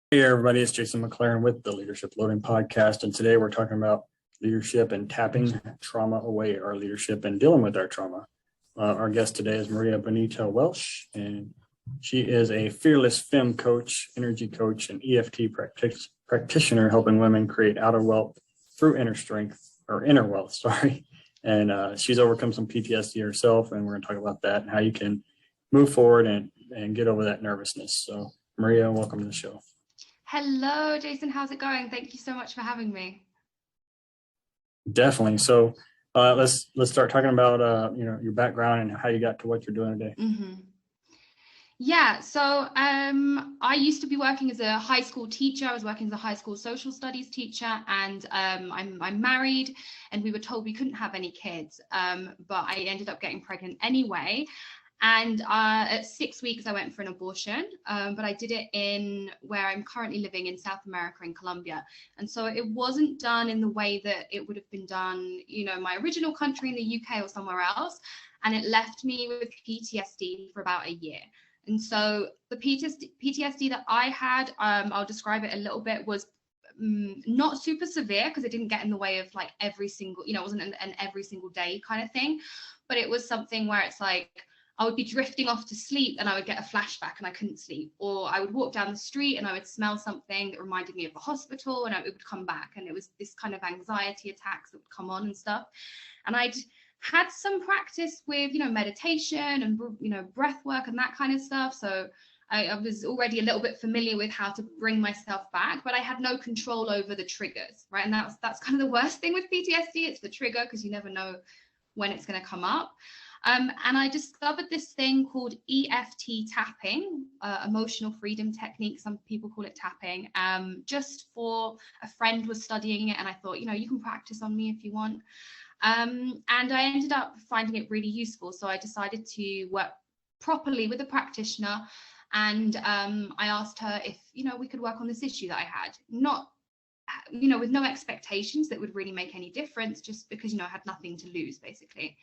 Hey everybody, it's Jason McLaren with the Leadership Loading Podcast, and today we're talking about leadership and tapping trauma away, our leadership and dealing with our trauma. Our guest today is Maria Bonita Welsh, and she is a fearless femme coach, energy coach, and EFT practitioner, helping women create outer wealth through inner wealth, sorry. And she's overcome some PTSD herself, and we're going to talk about that and how you can move forward and get over that nervousness. So Maria, welcome to the show. Hello, Jason. How's it going? Thank you so much for having me. Definitely. So let's start talking about your background and how you got to what you're doing today. Yeah, so I used to be working as a high school teacher. I was working as a high school social studies teacher, and I'm married, and we were told we couldn't have any kids, but I ended up getting pregnant anyway. And at 6 weeks, I went for an abortion, but I did it in where I'm currently living in South America, in Colombia. And so it wasn't done in the way that it would have been done, my original country in the UK or somewhere else. And it left me with PTSD for about a year. And so the PTSD that I had, I'll describe it a little bit, was not super severe because it didn't get in the way of like every single, it wasn't an every single day kind of thing. But it was something where it's like, I would be drifting off to sleep and I would get a flashback and I couldn't sleep. Or I would walk down the street and I would smell something that reminded me of a hospital and it would come back. And it was this kind of anxiety attacks that would come on and stuff. And I'd had some practice with, meditation and, breath work and that kind of stuff. So I was already a little bit familiar with how to bring myself back, but I had no control over the triggers, right? And that's kind of the worst thing with PTSD. It's the trigger because you never know when it's going to come up. And I discovered this thing called EFT tapping, emotional freedom technique. Some people call it tapping, just for a friend was studying it. And I thought, you can practice on me if you want. And I ended up finding it really useful. So I decided to work properly with a practitioner. And I asked her if, we could work on this issue that I had. Not, with no expectations that would really make any difference, just because, I had nothing to lose, basically.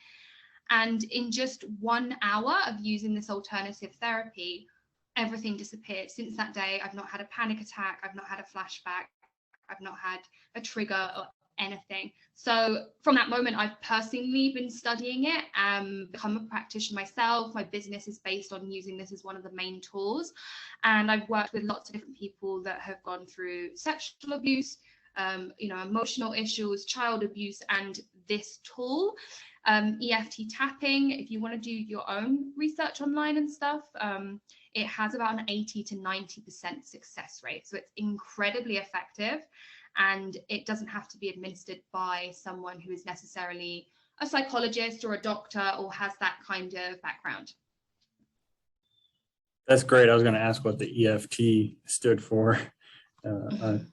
And in just 1 hour of using this alternative therapy, everything disappeared. Since that day, I've not had a panic attack. I've not had a flashback. I've not had a trigger or anything. So from that moment, I've personally been studying it and become a practitioner myself. My business is based on using this as one of the main tools. And I've worked with lots of different people that have gone through sexual abuse, emotional issues, child abuse, and this tool. EFT tapping, if you want to do your own research online and stuff, it has about an 80 to 90% success rate. So it's incredibly effective, and it doesn't have to be administered by someone who is necessarily a psychologist or a doctor or has that kind of background. That's great. I was going to ask what the EFT stood for. And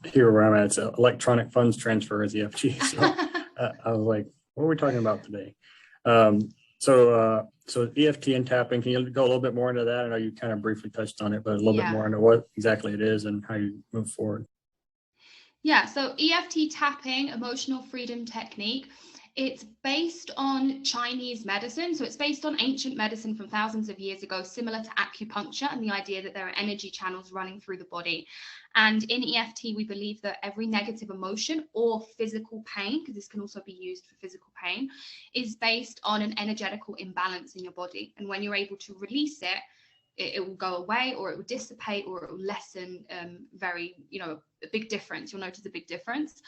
here where I'm at, it's electronic funds transfer as EFT. So I was like, what are we talking about today? So EFT and tapping, can you go a little bit more into that? I know you kind of briefly touched on it, but a little bit more into what exactly it is and how you move forward. Yeah, so EFT tapping, emotional freedom technique, it's based on Chinese medicine. So it's based on ancient medicine from thousands of years ago, similar to acupuncture and the idea that there are energy channels running through the body. And in EFT, we believe that every negative emotion or physical pain, because this can also be used for physical pain, is based on an energetical imbalance in your body. And when you're able to release it, it will go away, or it will dissipate, or it will lessen a big difference. You'll notice a big difference.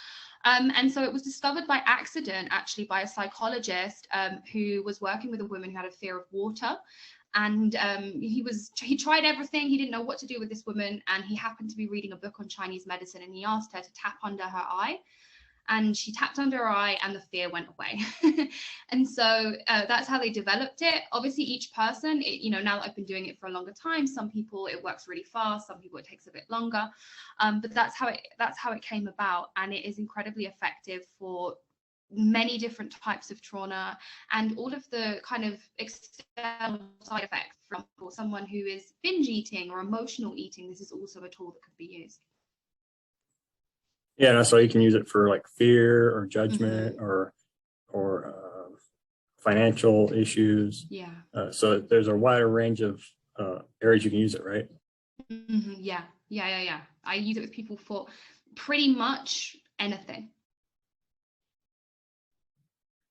And so it was discovered by accident, actually, by a psychologist who was working with a woman who had a fear of water. And he tried everything. He didn't know what to do with this woman. And he happened to be reading a book on Chinese medicine, and he asked her to tap under her eye. And she tapped under her eye and the fear went away. And so that's how they developed it. Obviously, each person, now that I've been doing it for a longer time, some people it works really fast, some people it takes a bit longer. But that's how it came about. And it is incredibly effective for many different types of trauma and all of the kind of external side effects. For someone who is binge eating or emotional eating, this is also a tool that could be used. Yeah, so you can use it for like fear or judgment or financial issues. Yeah. So there's a wider range of areas you can use it, right? Yeah. I use it with people for pretty much anything.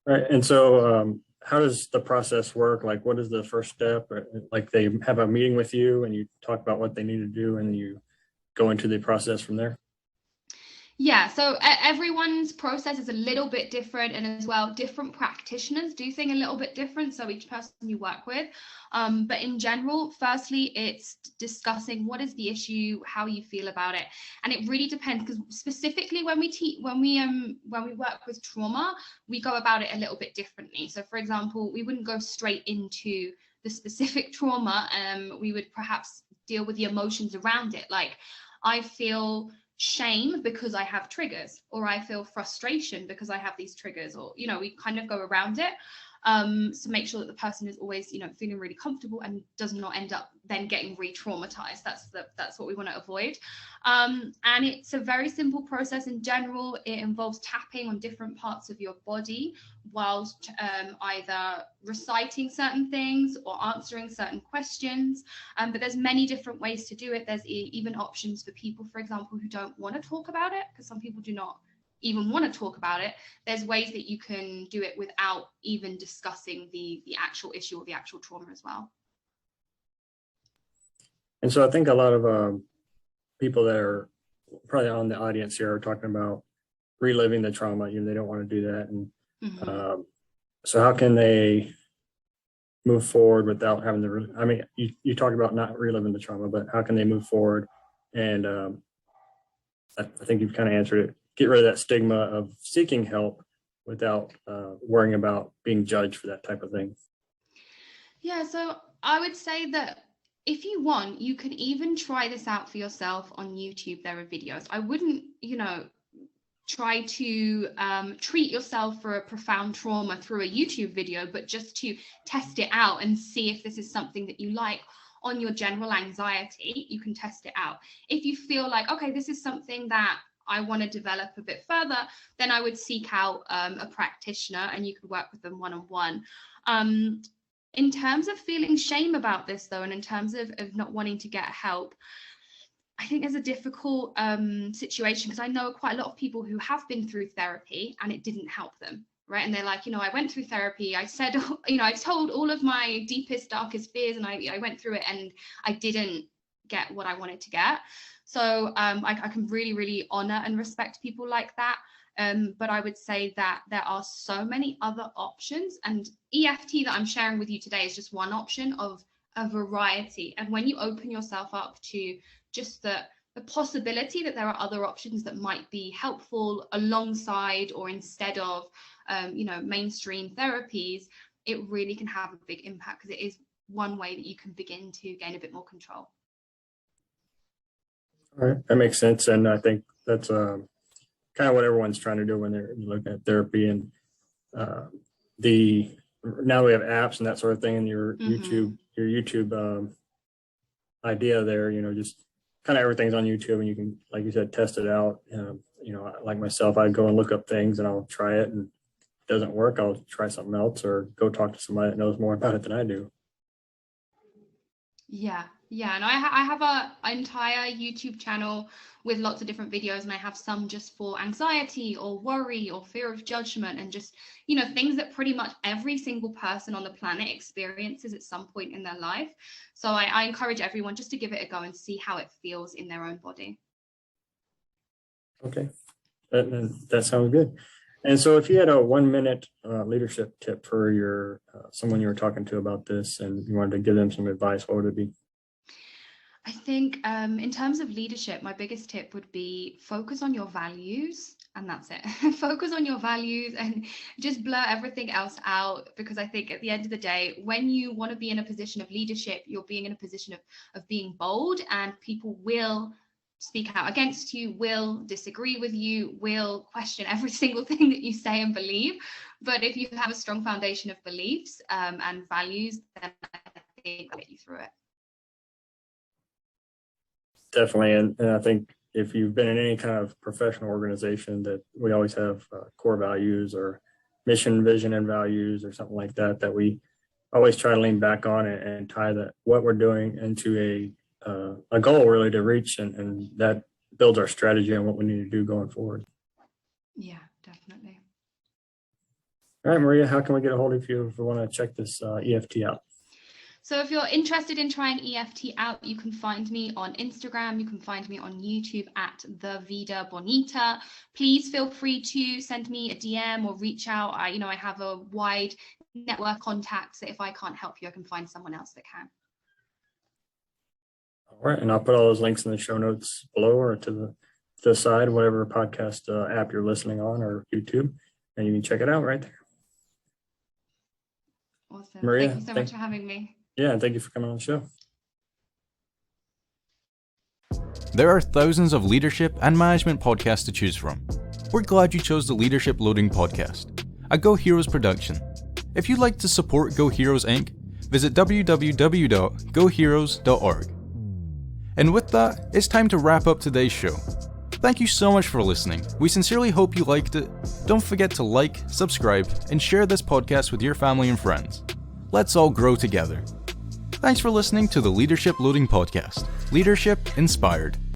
Right. And so, how does the process work? Like, what is the first step? Like, they have a meeting with you and you talk about what they need to do, and you go into the process from there. Yeah, so everyone's process is a little bit different, and as well, different practitioners do things a little bit different. So each person you work with, but in general, firstly, it's discussing what is the issue, how you feel about it, and it really depends, because specifically when we work with trauma, we go about it a little bit differently. So, for example, we wouldn't go straight into the specific trauma. We would perhaps deal with the emotions around it, like I feel shame because I have triggers, or I feel frustration because I have these triggers, or we kind of go around it, so make sure that the person is always feeling really comfortable and does not end up then getting re-traumatized. That's what we want to avoid. And it's a very simple process. In general, it involves tapping on different parts of your body whilst either reciting certain things or answering certain questions. But there's many different ways to do it. There's even options for people, for example, who don't want to talk about it, because some people do not even want to talk about it. There's ways that you can do it without even discussing the actual issue or the actual trauma as well. And so I think a lot of people that are probably on the audience here are talking about reliving the trauma. They don't want to do that. And so how can they move forward without having to, I mean, you talked about not reliving the trauma, but how can they move forward? And I think you've kind of answered it. Get rid of that stigma of seeking help without worrying about being judged for that type of thing. Yeah, so I would say that if you want, you can even try this out for yourself on YouTube. There are videos. I wouldn't, try to treat yourself for a profound trauma through a YouTube video, but just to test it out and see if this is something that you like. On your general anxiety, you can test it out. If you feel like, okay, this is something that I want to develop a bit further, then I would seek out a practitioner, and you could work with them one-on-one. In terms of feeling shame about this, though, and in terms of not wanting to get help, I think there's a difficult situation, because I know quite a lot of people who have been through therapy and it didn't help them. Right. And they're like, I went through therapy. I said, I told all of my deepest, darkest fears, and I went through it, and I didn't get what I wanted to get. So I can really, really honor and respect people like that. But I would say that there are so many other options, and EFT that I'm sharing with you today is just one option of a variety. And when you open yourself up to just the possibility that there are other options that might be helpful alongside or instead of mainstream therapies, it really can have a big impact, because it is one way that you can begin to gain a bit more control. All right, that makes sense. And I think that's kind of what everyone's trying to do when they're looking at therapy. And now we have apps and that sort of thing, and your YouTube idea there, just kind of everything's on YouTube, and you can, like you said, test it out. Like myself, I'd go and look up things and I'll try it, and if it doesn't work, I'll try something else or go talk to somebody that knows more about it than I do. Yeah, and I have an entire YouTube channel with lots of different videos, and I have some just for anxiety or worry or fear of judgment, and just things that pretty much every single person on the planet experiences at some point in their life. So I encourage everyone just to give it a go and see how it feels in their own body. Okay, that sounds good. And so if you had a 1-minute leadership tip for your someone you were talking to about this, and you wanted to give them some advice, what would it be? I think in terms of leadership, my biggest tip would be focus on your values, and that's it. Focus on your values and just blur everything else out, because I think at the end of the day, when you want to be in a position of leadership, you're being in a position of being bold, and people will speak out against you, will disagree with you, will question every single thing that you say and believe. But if you have a strong foundation of beliefs and values, then I think I'll get you through it. Definitely. And I think if you've been in any kind of professional organization, that we always have core values or mission, vision, and values or something like that, that we always try to lean back on and tie what we're doing into a goal really to reach, and that builds our strategy on what we need to do going forward. Yeah, definitely. All right, Maria, how can we get a hold of you if we want to check this EFT out? So if you're interested in trying EFT out, you can find me on Instagram. You can find me on YouTube at the Vida Bonita. Please feel free to send me a DM or reach out. I have a wide network of contacts. So if I can't help you, I can find someone else that can. All right, and I'll put all those links in the show notes below or to the side, whatever podcast app you're listening on, or YouTube, and you can check it out right there. Awesome. Maria, thank you so much for having me. Yeah, thank you for coming on the show. There are thousands of leadership and management podcasts to choose from. We're glad you chose the Leadership Loading Podcast, a Go Heroes production. If you'd like to support Go Heroes Inc., visit www.goheroes.org. And with that, it's time to wrap up today's show. Thank you so much for listening. We sincerely hope you liked it. Don't forget to like, subscribe, and share this podcast with your family and friends. Let's all grow together. Thanks for listening to the Leadership Loading Podcast. Leadership inspired.